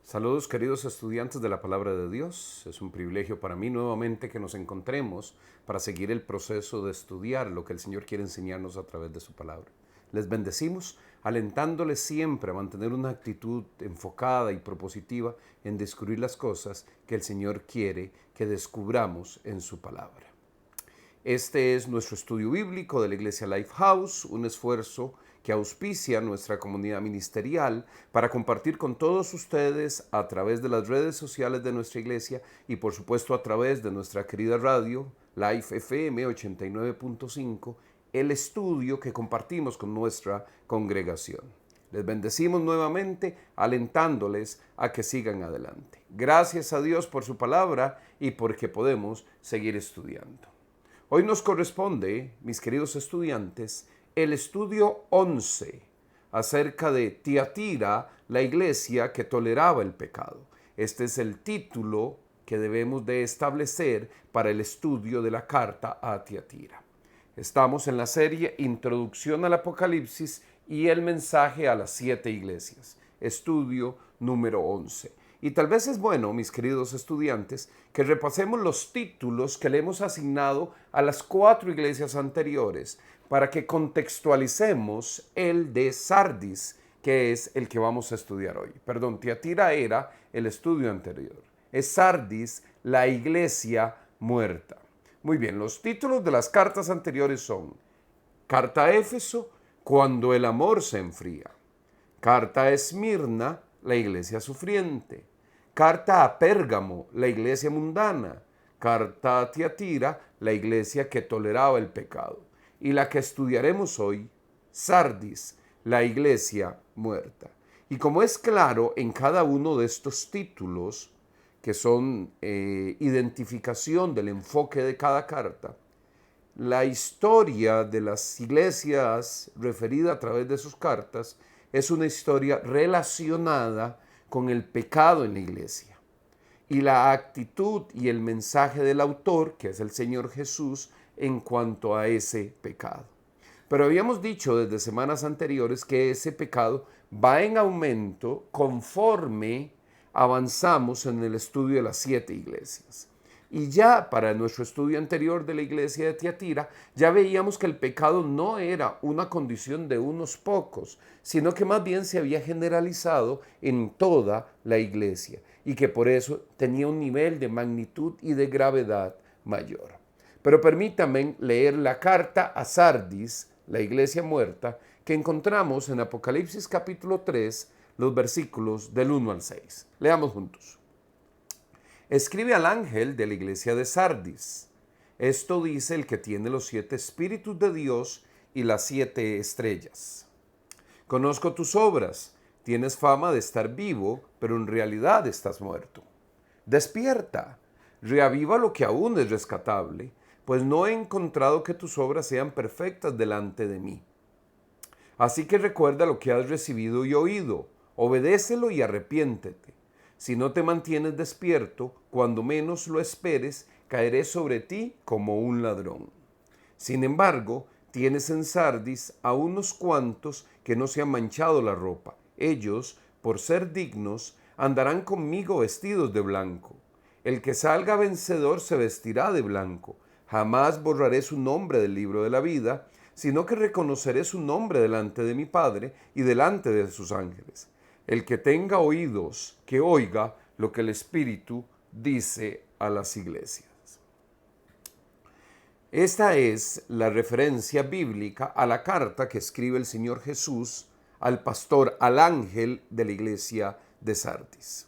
Saludos queridos estudiantes de la Palabra de Dios. Es un privilegio para mí nuevamente que nos encontremos para seguir el proceso de estudiar lo que el Señor quiere enseñarnos a través de su palabra. Les bendecimos alentándoles siempre a mantener una actitud enfocada y propositiva en descubrir las cosas que el Señor quiere que descubramos en su palabra. Este es nuestro estudio bíblico de la Iglesia Lifehouse, un esfuerzo que auspicia nuestra comunidad ministerial para compartir con todos ustedes a través de las redes sociales de nuestra iglesia y por supuesto a través de nuestra querida radio Life FM 89.5 el estudio que compartimos con nuestra congregación. Les bendecimos nuevamente alentándoles a que sigan adelante. Gracias a Dios por su palabra y porque podemos seguir estudiando. Hoy nos corresponde, mis queridos estudiantes, el estudio 11 acerca de Tiatira, la iglesia que toleraba el pecado. Este es el título que debemos de establecer para el estudio de la carta a Tiatira. Estamos en la serie Introducción al Apocalipsis y el mensaje a las 7 iglesias, estudio número 11. Y tal vez es bueno, mis queridos estudiantes, que repasemos los títulos que le hemos asignado a las 4 iglesias anteriores para que contextualicemos el de Sardis, que es el que vamos a estudiar hoy. Perdón, Tiatira era el estudio anterior. Es Sardis, la iglesia muerta. Muy bien, los títulos de las cartas anteriores son Carta a Éfeso, cuando el amor se enfría. Carta a Esmirna, la iglesia sufriente. Carta a Pérgamo, la iglesia mundana. Carta a Tiatira, la iglesia que toleraba el pecado. Y la que estudiaremos hoy, Sardis, la iglesia muerta. Y como es claro en cada uno de estos títulos, que son identificación del enfoque de cada carta, la historia de las iglesias referida a través de sus cartas es una historia relacionada con el pecado en la iglesia. Y la actitud y el mensaje del autor, que es el Señor Jesús, en cuanto a ese pecado. Pero habíamos dicho desde semanas anteriores que ese pecado va en aumento conforme avanzamos en el estudio de las 7 iglesias. Y ya para nuestro estudio anterior de la iglesia de Tiatira, ya veíamos que el pecado no era una condición de unos pocos, sino que más bien se había generalizado en toda la iglesia y que por eso tenía un nivel de magnitud y de gravedad mayor. Pero permítanme leer la carta a Sardis, la iglesia muerta, que encontramos en Apocalipsis capítulo 3, los versículos del 1 al 6. Leamos juntos. Escribe al ángel de la iglesia de Sardis. Esto dice el que tiene los 7 espíritus de Dios y las 7 estrellas. Conozco tus obras. Tienes fama de estar vivo, pero en realidad estás muerto. Despierta, reaviva lo que aún es rescatable, pues no he encontrado que tus obras sean perfectas delante de mí. Así que recuerda lo que has recibido y oído, obedécelo y arrepiéntete. Si no te mantienes despierto, cuando menos lo esperes, caeré sobre ti como un ladrón. Sin embargo, tienes en Sardis a unos cuantos que no se han manchado la ropa. Ellos, por ser dignos, andarán conmigo vestidos de blanco. El que salga vencedor se vestirá de blanco. Jamás borraré su nombre del libro de la vida, sino que reconoceré su nombre delante de mi Padre y delante de sus ángeles. El que tenga oídos, que oiga lo que el Espíritu dice a las iglesias. Esta es la referencia bíblica a la carta que escribe el Señor Jesús al pastor, al ángel de la iglesia de Sardis.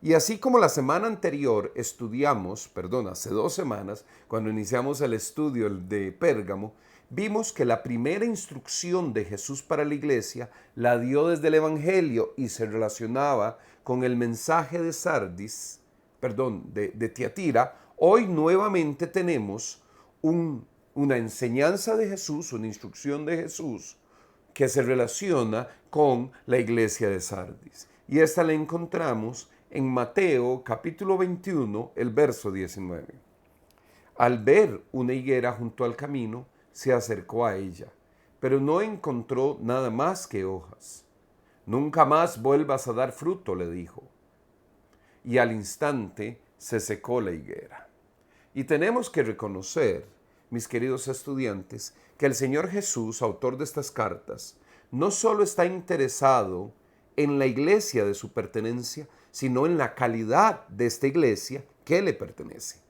Y así como la semana anterior estudiamos, hace 2 semanas, cuando iniciamos el estudio de Pérgamo, vimos que la primera instrucción de Jesús para la iglesia la dio desde el Evangelio y se relacionaba con el mensaje de Sardis, de Tiatira. Hoy nuevamente tenemos una enseñanza de Jesús, una instrucción de Jesús que se relaciona con la iglesia de Sardis. Y esta la encontramos en Mateo capítulo 21, el verso 19. Al ver una higuera junto al camino, se acercó a ella, pero no encontró nada más que hojas. Nunca más vuelvas a dar fruto, le dijo. y al instante se secó la higuera. Y tenemos que reconocer, mis queridos estudiantes, que el Señor Jesús, autor de estas cartas, no solo está interesado en la iglesia de su pertenencia, sino en la calidad de esta iglesia que le pertenece.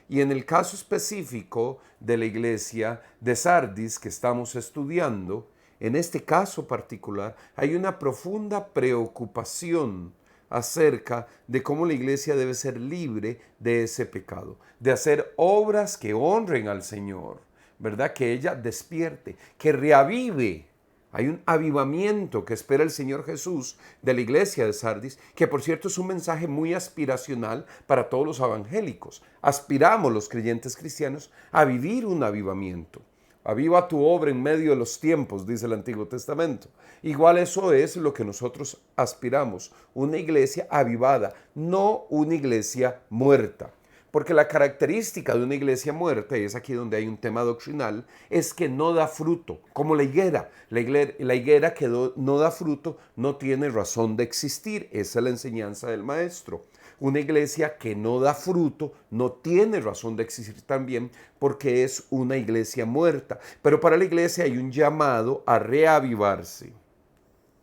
Y en el caso específico de la iglesia de Sardis que estamos estudiando, en este caso particular hay una profunda preocupación acerca de cómo la iglesia debe ser libre de ese pecado, de hacer obras que honren al Señor, ¿verdad? Que ella despierte, que reavive. Hay un avivamiento que espera el Señor Jesús de la iglesia de Sardis, que por cierto es un mensaje muy aspiracional para todos los evangélicos. Aspiramos los creyentes cristianos a vivir un avivamiento. Aviva tu obra en medio de los tiempos, dice el Antiguo Testamento. Igual eso es lo que nosotros aspiramos, una iglesia avivada, no una iglesia muerta. Porque la característica de una iglesia muerta, y es aquí donde hay un tema doctrinal, es que no da fruto, como la higuera. La higuera que no da fruto no tiene razón de existir. Esa es la enseñanza del maestro. Una iglesia que no da fruto no tiene razón de existir también porque es una iglesia muerta. Pero para la iglesia hay un llamado a reavivarse,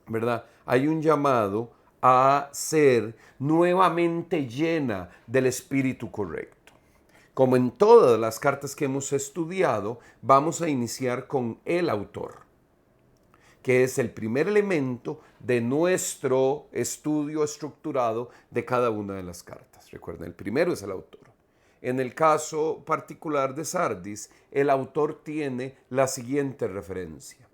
¿verdad? Hay un llamado a ser nuevamente llena del espíritu correcto. Como en todas las cartas que hemos estudiado, vamos a iniciar con el autor, que es el primer elemento de nuestro estudio estructurado de cada una de las cartas. Recuerden, el primero es el autor. En el caso particular de Sardis, el autor tiene la siguiente referencia.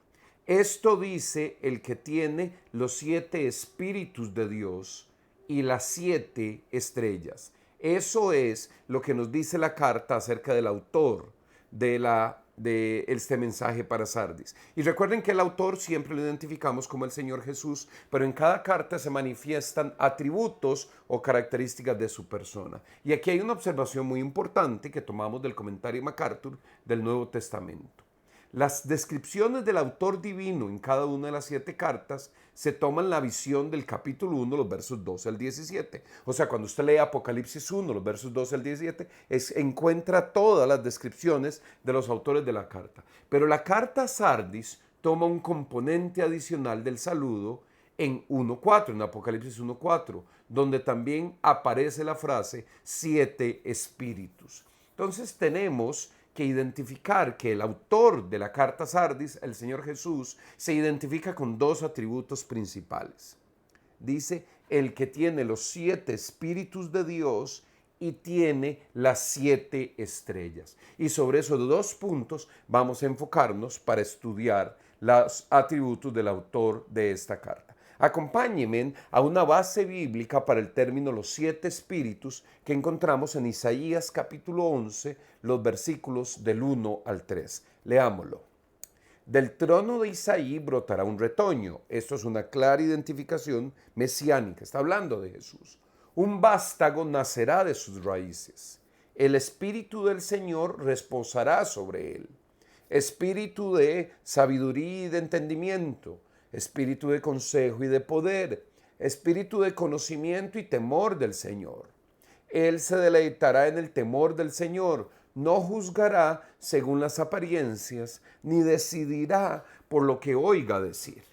Esto dice el que tiene los 7 espíritus de Dios y las 7 estrellas. Eso es lo que nos dice la carta acerca del autor de este mensaje para Sardis. Y recuerden que el autor siempre lo identificamos como el Señor Jesús, pero en cada carta se manifiestan atributos o características de su persona. Y aquí hay una observación muy importante que tomamos del comentario MacArthur del Nuevo Testamento. Las descripciones del autor divino en cada una de las 7 cartas se toman la visión del capítulo 1, los versos 12 al 17. O sea, cuando usted lee Apocalipsis 1, los versos 12 al 17, encuentra todas las descripciones de los autores de la carta. Pero la carta a Sardis toma un componente adicional del saludo en 1.4, en Apocalipsis 1.4, donde también aparece la frase 7 espíritus. Entonces tenemos que identificar que el autor de la carta a Sardis, el Señor Jesús, se identifica con 2 atributos principales. Dice, el que tiene los 7 espíritus de Dios y tiene las 7 estrellas. Y sobre esos 2 puntos vamos a enfocarnos para estudiar los atributos del autor de esta carta. Acompáñenme a una base bíblica para el término los 7 espíritus que encontramos en Isaías capítulo 11, los versículos del 1 al 3. Leámoslo. Del trono de Isaí brotará un retoño. Esto es una clara identificación mesiánica. Está hablando de Jesús. Un vástago nacerá de sus raíces. El espíritu del Señor reposará sobre él. Espíritu de sabiduría y de entendimiento. Espíritu de consejo y de poder, espíritu de conocimiento y temor del Señor. Él se deleitará en el temor del Señor, no juzgará según las apariencias, ni decidirá por lo que oiga decir.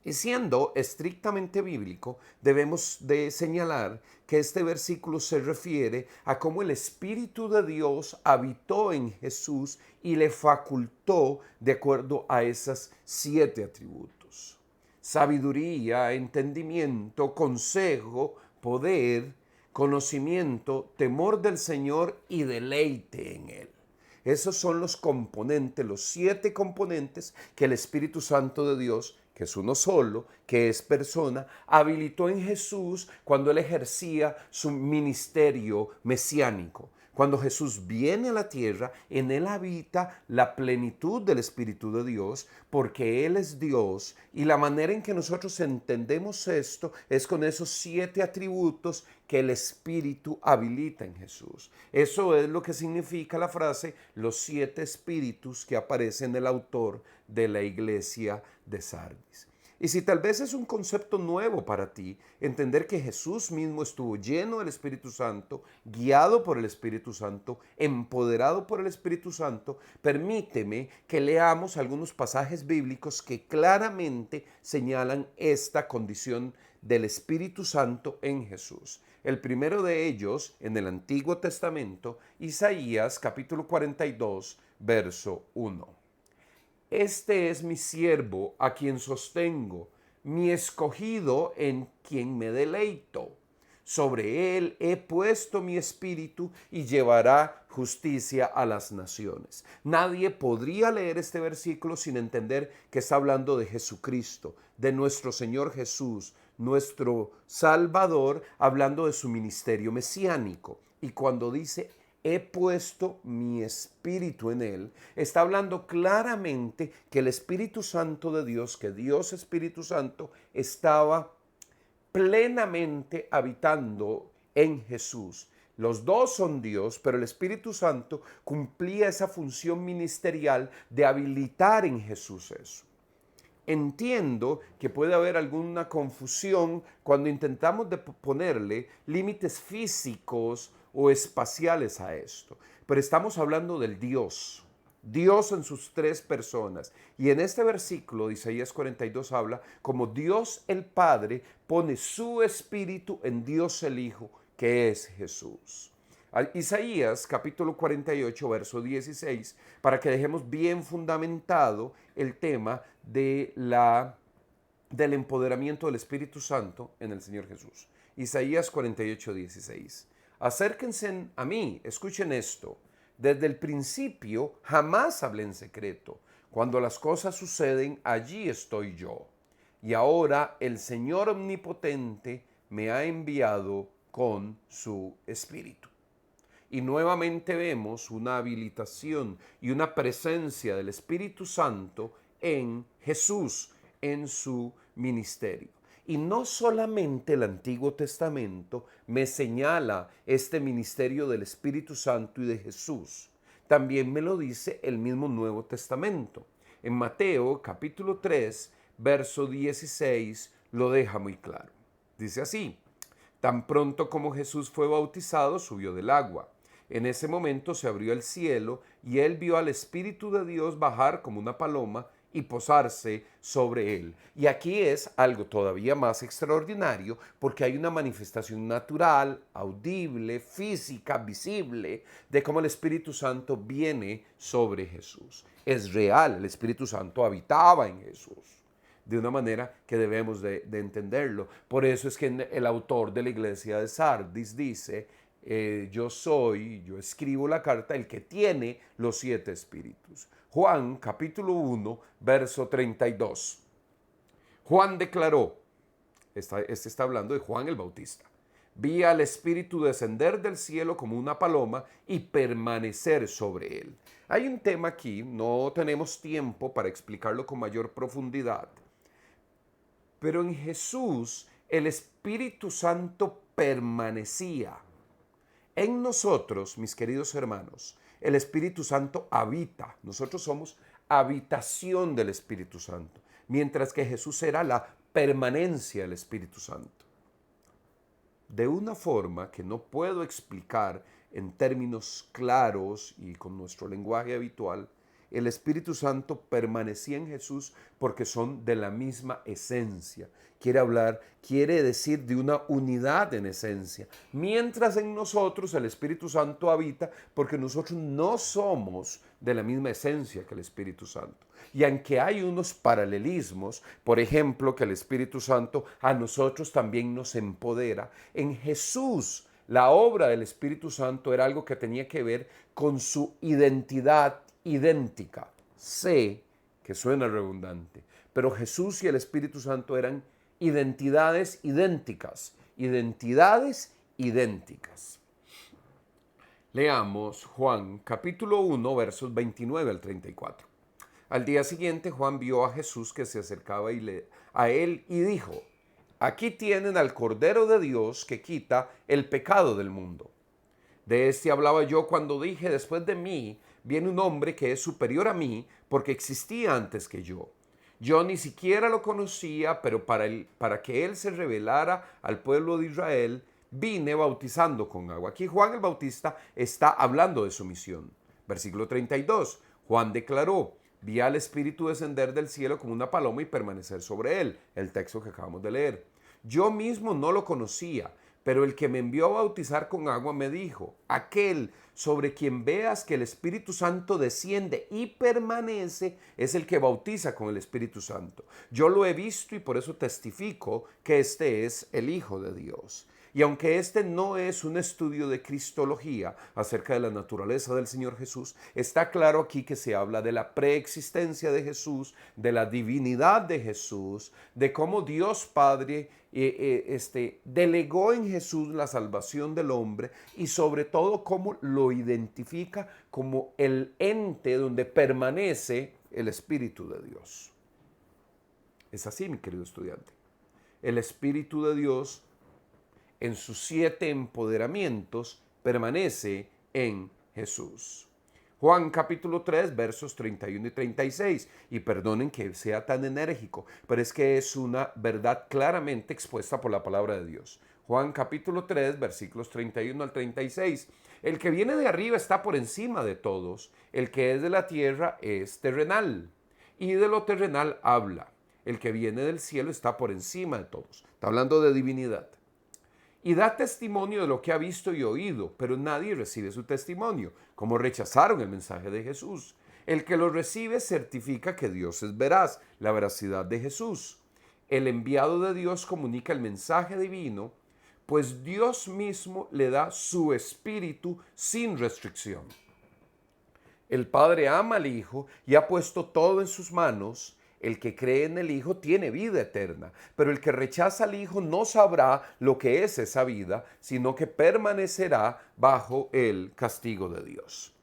Y siendo estrictamente bíblico, debemos de señalar que este versículo se refiere a cómo el Espíritu de Dios habitó en Jesús y le facultó de acuerdo a esas 7 atributos. Sabiduría, entendimiento, consejo, poder, conocimiento, temor del Señor y deleite en Él. Esos son los componentes, los 7 componentes que el Espíritu Santo de Dios, que es uno solo, que es persona, habilitó en Jesús cuando él ejercía su ministerio mesiánico. Cuando Jesús viene a la tierra, en él habita la plenitud del Espíritu de Dios, porque Él es Dios. Y la manera en que nosotros entendemos esto es con esos 7 atributos que el Espíritu habilita en Jesús. Eso es lo que significa la frase, los 7 espíritus que aparece en el autor de la iglesia de Sardis. Y si tal vez es un concepto nuevo para ti, entender que Jesús mismo estuvo lleno del Espíritu Santo, guiado por el Espíritu Santo, empoderado por el Espíritu Santo, permíteme que leamos algunos pasajes bíblicos que claramente señalan esta condición del Espíritu Santo en Jesús. El primero de ellos, en el Antiguo Testamento, Isaías capítulo 42, verso 1. Este es mi siervo a quien sostengo, mi escogido en quien me deleito. Sobre él he puesto mi espíritu y llevará justicia a las naciones. Nadie podría leer este versículo sin entender que está hablando de Jesucristo, de nuestro Señor Jesús, nuestro Salvador, hablando de su ministerio mesiánico. Y cuando dice he puesto mi espíritu en él, está hablando claramente que el Espíritu Santo de Dios, que Dios Espíritu Santo estaba plenamente habitando en Jesús. Los dos son Dios, pero el Espíritu Santo cumplía esa función ministerial de habilitar en Jesús eso. Entiendo que puede haber alguna confusión cuando intentamos de ponerle límites físicos o espaciales a esto, pero estamos hablando del Dios, Dios en sus tres personas. Y en este versículo de Isaías 42 habla como Dios el Padre pone su espíritu en Dios el Hijo, que es Jesús. Isaías capítulo 48, verso 16, para que dejemos bien fundamentado el tema del empoderamiento del Espíritu Santo en el Señor Jesús. Isaías 48, 16. Acérquense a mí, escuchen esto. Desde el principio jamás hablé en secreto. Cuando las cosas suceden, allí estoy yo. Y ahora el Señor omnipotente me ha enviado con su Espíritu. Y nuevamente vemos una habilitación y una presencia del Espíritu Santo en Jesús, en su ministerio. Y no solamente el Antiguo Testamento me señala este ministerio del Espíritu Santo y de Jesús, también me lo dice el mismo Nuevo Testamento. En Mateo capítulo 3, verso 16, lo deja muy claro. Dice así: tan pronto como Jesús fue bautizado, subió del agua. En ese momento se abrió el cielo y él vio al Espíritu de Dios bajar como una paloma y posarse sobre él. Y aquí es algo todavía más extraordinario porque hay una manifestación natural, audible, física, visible de cómo el Espíritu Santo viene sobre Jesús. Es real, el Espíritu Santo habitaba en Jesús de una manera que debemos de entenderlo. Por eso es que el autor de la iglesia de Sardis dice: yo escribo la carta, el que tiene los 7 espíritus. Juan capítulo 1, verso 32. Juan declaró, este está hablando de Juan el Bautista: vi al Espíritu descender del cielo como una paloma y permanecer sobre él. Hay un tema aquí, no tenemos tiempo para explicarlo con mayor profundidad, pero en Jesús el Espíritu Santo permanecía. En nosotros, mis queridos hermanos, el Espíritu Santo habita. Nosotros somos habitación del Espíritu Santo, mientras que Jesús era la permanencia del Espíritu Santo. De una forma que no puedo explicar en términos claros y con nuestro lenguaje habitual, el Espíritu Santo permanecía en Jesús porque son de la misma esencia. Quiere decir de una unidad en esencia. Mientras en nosotros el Espíritu Santo habita porque nosotros no somos de la misma esencia que el Espíritu Santo. Y aunque hay unos paralelismos, por ejemplo, que el Espíritu Santo a nosotros también nos empodera, en Jesús la obra del Espíritu Santo era algo que tenía que ver con su identidad idéntica. Sé que suena redundante, pero Jesús y el Espíritu Santo eran identidades idénticas. Leamos Juan capítulo 1, versos 29 al 34. Al día siguiente Juan vio a Jesús que se acercaba a él y dijo: aquí tienen al Cordero de Dios que quita el pecado del mundo. De este hablaba yo cuando dije: después de mí viene un hombre que es superior a mí porque existía antes que yo. Yo ni siquiera lo conocía, pero para que él se revelara al pueblo de Israel, vine bautizando con agua. Aquí Juan el Bautista está hablando de su misión. Versículo 32. Juan declaró, vi al Espíritu descender del cielo como una paloma y permanecer sobre él. El texto que acabamos de leer. Yo mismo no lo conocía, pero el que me envió a bautizar con agua me dijo, aquel sobre quien veas que el Espíritu Santo desciende y permanece, es el que bautiza con el Espíritu Santo. Yo lo he visto y por eso testifico que este es el Hijo de Dios. Y aunque este no es un estudio de cristología acerca de la naturaleza del Señor Jesús, está claro aquí que se habla de la preexistencia de Jesús, de la divinidad de Jesús, de cómo Dios Padre delegó en Jesús la salvación del hombre y sobre todo cómo lo identifica como el ente donde permanece el Espíritu de Dios. Es así, mi querido estudiante. El Espíritu de Dios en sus 7 empoderamientos, permanece en Jesús. Juan capítulo 3, versos 31 y 36. Y perdonen que sea tan enérgico, pero es que es una verdad claramente expuesta por la palabra de Dios. Juan capítulo 3, versículos 31 al 36. El que viene de arriba está por encima de todos. El que es de la tierra es terrenal. Y de lo terrenal habla. El que viene del cielo está por encima de todos. Está hablando de divinidad. Y da testimonio de lo que ha visto y oído, pero nadie recibe su testimonio, como rechazaron el mensaje de Jesús. El que lo recibe certifica que Dios es veraz, la veracidad de Jesús. El enviado de Dios comunica el mensaje divino, pues Dios mismo le da su espíritu sin restricción. El Padre ama al Hijo y ha puesto todo en sus manos. El que cree en el Hijo tiene vida eterna, pero el que rechaza al Hijo no sabrá lo que es esa vida, sino que permanecerá bajo el castigo de Dios.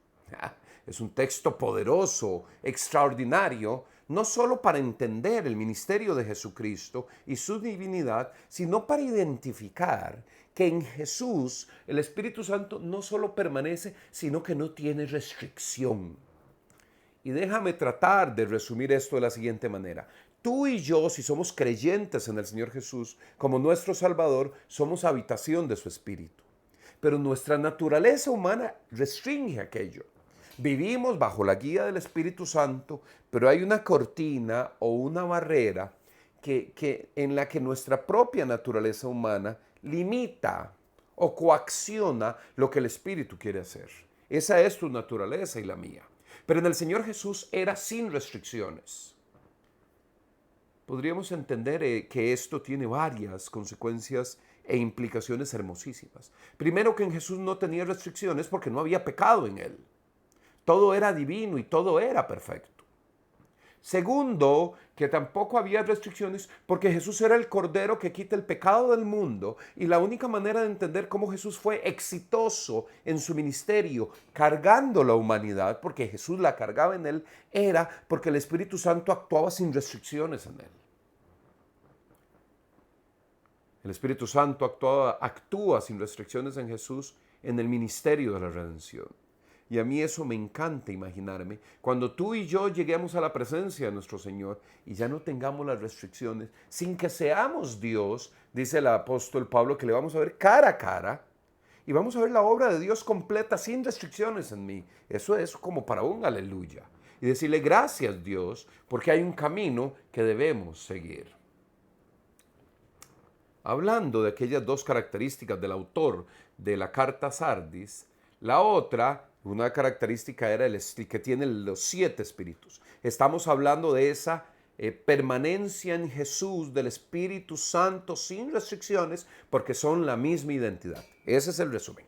Es un texto poderoso, extraordinario, no solo para entender el ministerio de Jesucristo y su divinidad, sino para identificar que en Jesús el Espíritu Santo no solo permanece, sino que no tiene restricción. Y déjame tratar de resumir esto de la siguiente manera. Tú y yo, si somos creyentes en el Señor Jesús como nuestro Salvador, somos habitación de su Espíritu. Pero nuestra naturaleza humana restringe aquello. Vivimos bajo la guía del Espíritu Santo, pero hay una cortina o una barrera en la que nuestra propia naturaleza humana limita o coacciona lo que el Espíritu quiere hacer. Esa es tu naturaleza y la mía. Pero en el Señor Jesús era sin restricciones. Podríamos entender que esto tiene varias consecuencias e implicaciones hermosísimas. Primero, que en Jesús no tenía restricciones porque no había pecado en él. Todo era divino y todo era perfecto. Segundo, que tampoco había restricciones porque Jesús era el Cordero que quita el pecado del mundo y la única manera de entender cómo Jesús fue exitoso en su ministerio cargando la humanidad, porque Jesús la cargaba en él, era porque el Espíritu Santo actuaba sin restricciones en él. El Espíritu Santo actúa sin restricciones en Jesús en el ministerio de la redención. Y a mí eso me encanta imaginarme. Cuando tú y yo lleguemos a la presencia de nuestro Señor y ya no tengamos las restricciones, sin que seamos Dios, dice el apóstol Pablo, que le vamos a ver cara a cara y vamos a ver la obra de Dios completa sin restricciones en mí. Eso es como para un aleluya. Y decirle gracias, Dios, porque hay un camino que debemos seguir. Hablando de aquellas 2 características del autor de la carta Sardis, la otra, una característica era el que tiene los 7 espíritus. Estamos hablando de esa permanencia en Jesús del Espíritu Santo sin restricciones porque son la misma identidad. Ese es el resumen.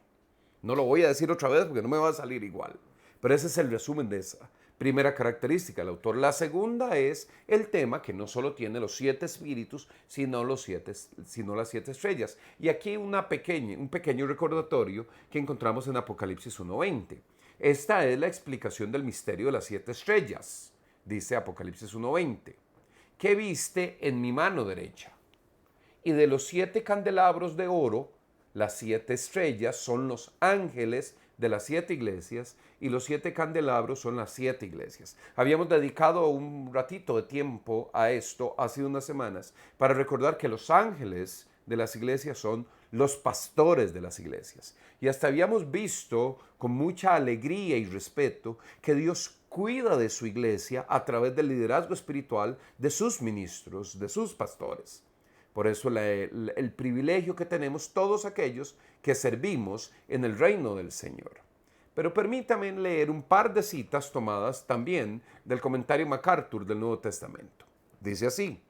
No lo voy a decir otra vez porque no me va a salir igual. Pero ese es el resumen de esa primera característica del autor. La segunda es el tema que no solo tiene los 7 espíritus, sino las 7 estrellas. Y aquí un pequeño recordatorio que encontramos en Apocalipsis 1:20. Esta es la explicación del misterio de las 7 estrellas. Dice Apocalipsis 1:20. ¿Qué viste en mi mano derecha? Y de los 7 candelabros de oro, Las 7 estrellas son los ángeles de las 7 iglesias y los 7 candelabros son las 7 iglesias. Habíamos dedicado un ratito de tiempo a esto hace unas semanas para recordar que los ángeles de las iglesias son los pastores de las iglesias. Y hasta habíamos visto con mucha alegría y respeto que Dios cuida de su iglesia a través del liderazgo espiritual de sus ministros, de sus pastores. Por eso el privilegio que tenemos todos aquellos que servimos en el reino del Señor. Pero permítame leer un par de citas tomadas también del comentario MacArthur del Nuevo Testamento. Dice así: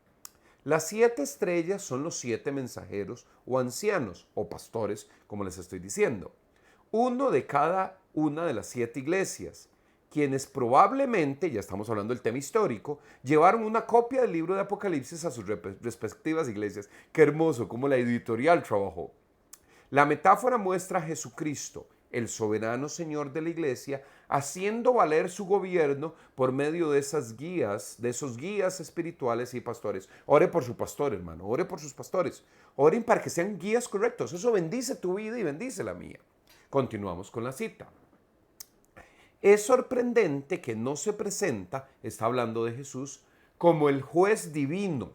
las 7 estrellas son los 7 mensajeros o ancianos o pastores, como les estoy diciendo. Uno de cada una de las 7 iglesias, quienes probablemente, ya estamos hablando del tema histórico, llevaron una copia del libro de Apocalipsis a sus respectivas iglesias. Qué hermoso cómo la editorial trabajó. La metáfora muestra a Jesucristo, el soberano Señor de la iglesia, haciendo valer su gobierno por medio de esas guías, de esos guías espirituales y pastores. Ore por su pastor, hermano, ore por sus pastores. Oren para que sean guías correctos. Eso bendice tu vida y bendice la mía. Continuamos con la cita. Es sorprendente que no se presenta, está hablando de Jesús, como el juez divino,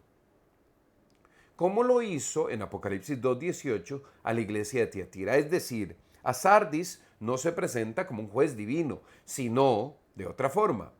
como lo hizo en Apocalipsis 2:18 a la iglesia de Tiatira. Es decir, a Sardis no se presenta como un juez divino, sino de otra forma.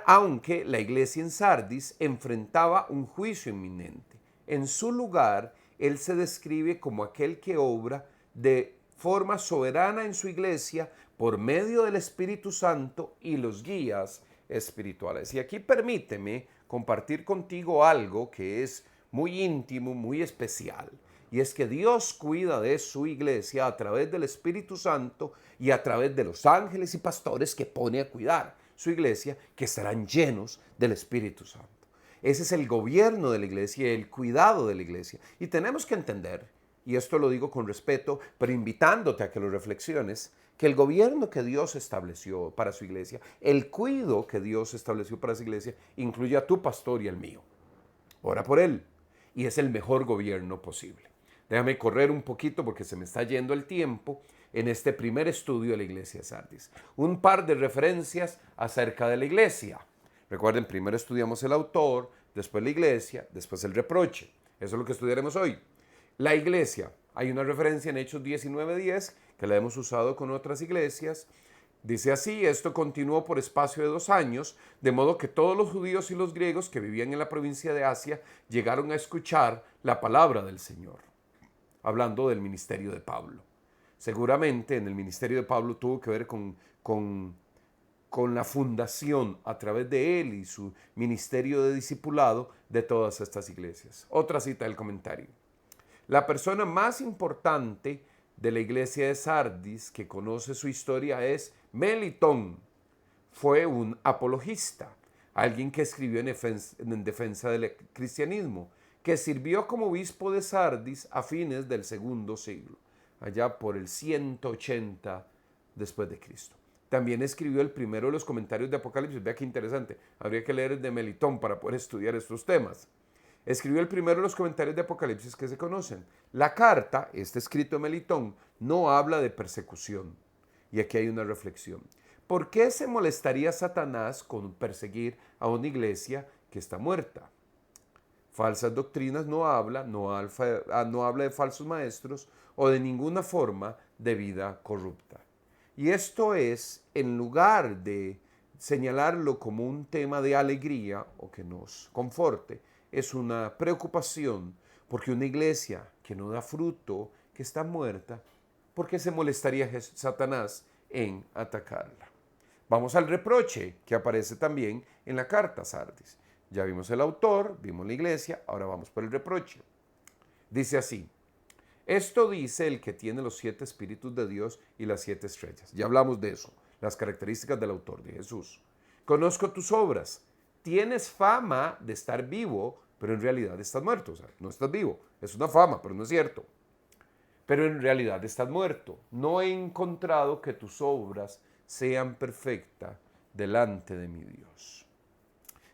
Aunque la iglesia en Sardis enfrentaba un juicio inminente. En su lugar, él se describe como aquel que obra de forma soberana en su iglesia por medio del Espíritu Santo y los guías espirituales. Y aquí permíteme compartir contigo algo que es muy íntimo, muy especial. Y es que Dios cuida de su iglesia a través del Espíritu Santo y a través de los ángeles y pastores que pone a cuidar su iglesia, que estarán llenos del Espíritu Santo. Ese es el gobierno de la iglesia y el cuidado de la iglesia. Y tenemos que entender, y esto lo digo con respeto, pero invitándote a que lo reflexiones, que el gobierno que Dios estableció para su iglesia, el cuidado que Dios estableció para su iglesia, incluye a tu pastor y el mío. Ora por él. Y es el mejor gobierno posible. Déjame correr un poquito porque se me está yendo el tiempo en este primer estudio de la iglesia de Sardis. Un par de referencias acerca de la iglesia. Recuerden, primero estudiamos el autor, después la iglesia, después el reproche. Eso es lo que estudiaremos hoy. La iglesia. Hay una referencia en Hechos 19:10 que la hemos usado con otras iglesias. Dice así: esto continuó por espacio de 2 años, de modo que todos los judíos y los griegos que vivían en la provincia de Asia llegaron a escuchar la palabra del Señor. Hablando del ministerio de Pablo. Seguramente en el ministerio de Pablo tuvo que ver con la fundación a través de él y su ministerio de discipulado de todas estas iglesias. Otra cita del comentario. La persona más importante de la iglesia de Sardis que conoce su historia es Melitón. Fue un apologista, alguien que escribió en defensa del cristianismo, que sirvió como obispo de Sardis a fines del segundo siglo, allá por el 180 después de Cristo. También escribió el primero de los comentarios de Apocalipsis. Vea qué interesante, habría que leer el de Melitón para poder estudiar estos temas. Escribió el primero de los comentarios de Apocalipsis que se conocen. La carta, este escrito de Melitón, no habla de persecución. Y aquí hay una reflexión. ¿Por qué se molestaría Satanás con perseguir a una iglesia que está muerta? Falsas doctrinas no habla de falsos maestros o de ninguna forma de vida corrupta. Y esto es, en lugar de señalarlo como un tema de alegría o que nos conforte, es una preocupación porque una iglesia que no da fruto, que está muerta, ¿por qué se molestaría Satanás en atacarla? Vamos al reproche que aparece también en la carta a Sardis. Ya vimos el autor, vimos la iglesia, ahora vamos por el reproche. Dice así: esto dice el que tiene los 7 espíritus de Dios y las 7 estrellas. Ya hablamos de eso, las características del autor, de Jesús. Conozco tus obras. Tienes fama de estar vivo, pero en realidad estás muerto. O sea, no estás vivo. Es una fama, pero no es cierto. Pero en realidad estás muerto. No he encontrado que tus obras sean perfectas delante de mi Dios.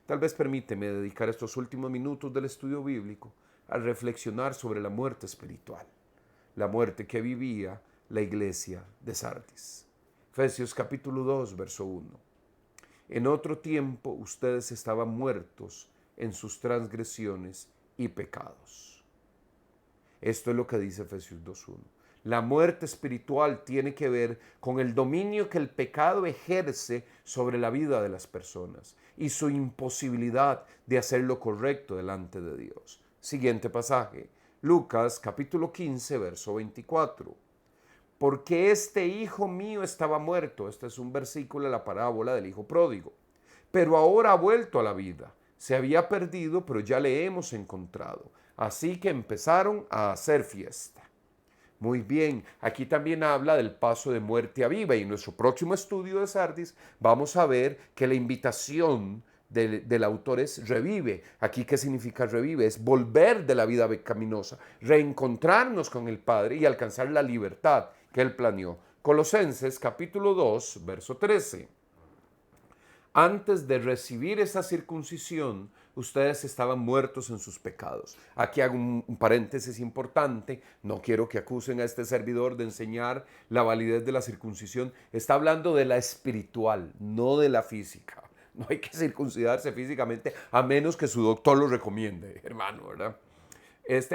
Tal vez permíteme dedicar estos últimos minutos del estudio bíblico a reflexionar sobre la muerte espiritual, la muerte que vivía la iglesia de Sardis. Efesios capítulo 2, verso 1. En otro tiempo ustedes estaban muertos en sus transgresiones y pecados. Esto es lo que dice Efesios 2.1. La muerte espiritual tiene que ver con el dominio que el pecado ejerce sobre la vida de las personas y su imposibilidad de hacer lo correcto delante de Dios. Siguiente pasaje, Lucas capítulo 15, verso 24. Porque este hijo mío estaba muerto. Este es un versículo de la parábola del hijo pródigo. Pero ahora ha vuelto a la vida. Se había perdido, pero ya le hemos encontrado. Así que empezaron a hacer fiesta. Muy bien, aquí también habla del paso de muerte a vida y en nuestro próximo estudio de Sardis vamos a ver que la invitación del autor es revive. Aquí, ¿qué significa revive? Es volver de la vida pecaminosa, reencontrarnos con el Padre y alcanzar la libertad que Él planeó. Colosenses capítulo 2, verso 13. Antes de recibir esa circuncisión, ustedes estaban muertos en sus pecados. Aquí hago un paréntesis importante. No quiero que acusen a este servidor de enseñar la validez de la circuncisión. Está hablando de la espiritual, no de la física. No hay que circuncidarse físicamente a menos que su doctor lo recomiende, hermano, ¿verdad?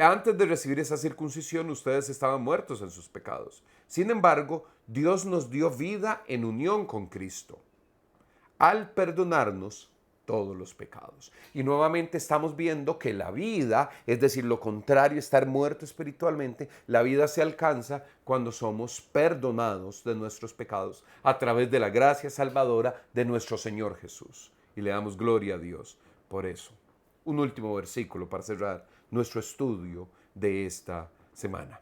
Antes de recibir esa circuncisión, ustedes estaban muertos en sus pecados. Sin embargo, Dios nos dio vida en unión con Cristo al perdonarnos todos los pecados. Y nuevamente estamos viendo que la vida, es decir, lo contrario, estar muerto espiritualmente, la vida se alcanza cuando somos perdonados de nuestros pecados a través de la gracia salvadora de nuestro Señor Jesús. Y le damos gloria a Dios por eso. Un último versículo para cerrar nuestro estudio de esta semana.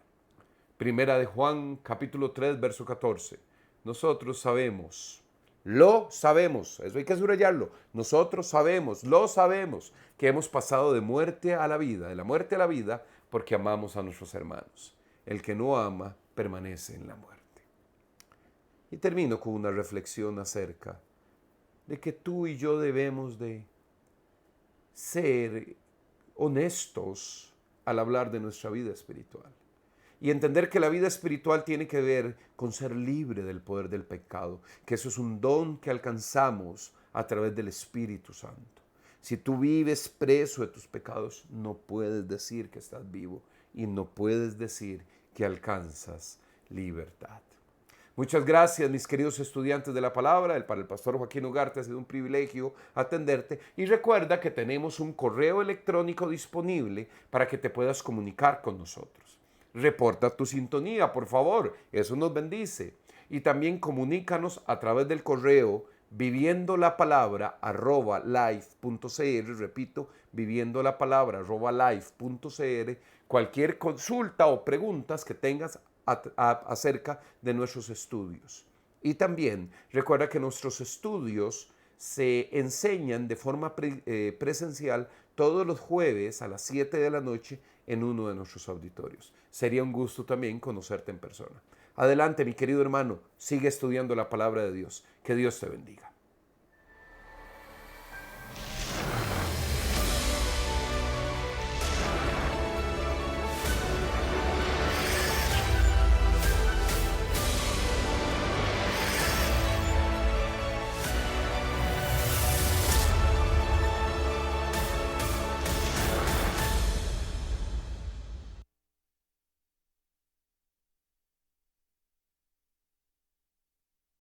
Primera de Juan, capítulo 3, verso 14. Nosotros sabemos, lo sabemos, eso hay que subrayarlo. Nosotros sabemos, lo sabemos, que hemos pasado de muerte a la vida, de la muerte a la vida, porque amamos a nuestros hermanos. El que no ama permanece en la muerte. Y termino con una reflexión acerca de que tú y yo debemos de ser honestos al hablar de nuestra vida espiritual. Y entender que la vida espiritual tiene que ver con ser libre del poder del pecado, que eso es un don que alcanzamos a través del Espíritu Santo. Si tú vives preso de tus pecados, no puedes decir que estás vivo y no puedes decir que alcanzas libertad. Muchas gracias, mis queridos estudiantes de la palabra. Para el pastor Joaquín Ugarte ha sido un privilegio atenderte. Y recuerda que tenemos un correo electrónico disponible para que te puedas comunicar con nosotros. Reporta tu sintonía, por favor. Eso nos bendice. Y también comunícanos a través del correo viviendolapalabra@life.cr. Repito, viviendolapalabra@life.cr. Cualquier consulta o preguntas que tengas acerca de nuestros estudios. Y también recuerda que nuestros estudios se enseñan de forma presencial todos los jueves a las 7 de la noche en uno de nuestros auditorios. Sería un gusto también conocerte en persona. Adelante, mi querido hermano, sigue estudiando la palabra de Dios. Que Dios te bendiga.